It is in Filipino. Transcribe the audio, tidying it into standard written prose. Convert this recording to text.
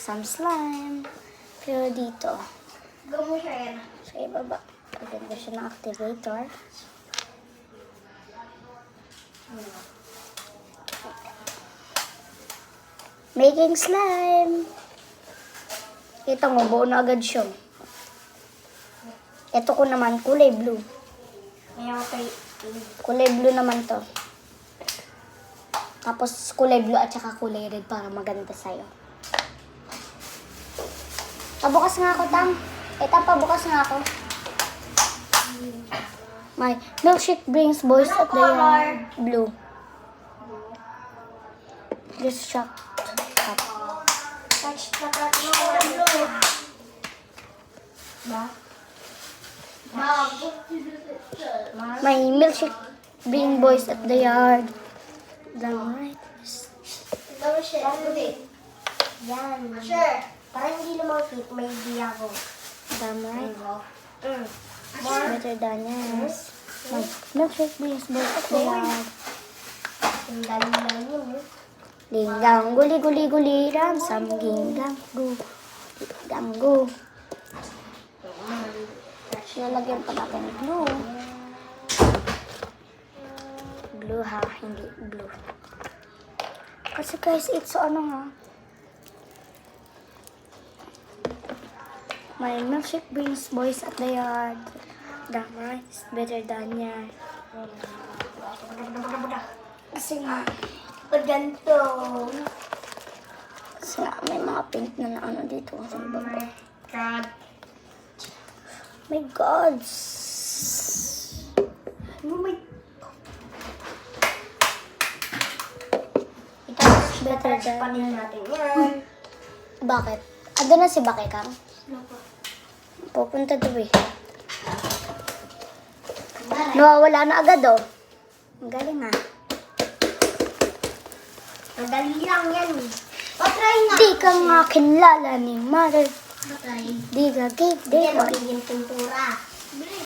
some slime. Pero dito, Gamo siya yan. sa ibaba, maganda siya ng activator. Making slime. Kita mo, buo na agad siya. Ito ko naman, kulay blue. May ako kay... Kulay blue naman to. Tapos kulay blue at saka kulay red para maganda sa'yo. Pabukas nga ako, Tang. Pabukas nga ako. My milkshake brings boys at the yard. Blue. This shop. Touch na touch na blue. Ba? My milkshake bring boys at the yard. Damn right. Gamo siya. Yan. Sure. Parang hindi lumapit. May idea ko. Damn right. More. Better than yes. My milkshake brings boys at the yard. Ang galing lang yun. Linggang guli guli guli ram sam ginggang gu. Linggang gu. Lalagyan pa natin ng glue. Glue ha, hindi blue. Kasi guys, it's ano ha. My milkshake brings boys at the yard. Damn right, it's better than yan. Kasi nga, Pag ganito. kasi nga, may mga pink na ano dito sa baba. God. My God! Ano may... It's better Touch pa than din yan. natin yan. Bakit? Ado na si Baki Kang? Pupunta to eh. Nawawala na agad oh. Ang galing ah. Madali lang yan. Patry nga. Di ka nga kilala ni Mother. Patry. Di ka gate, di Hindi, ka. magiging pintura.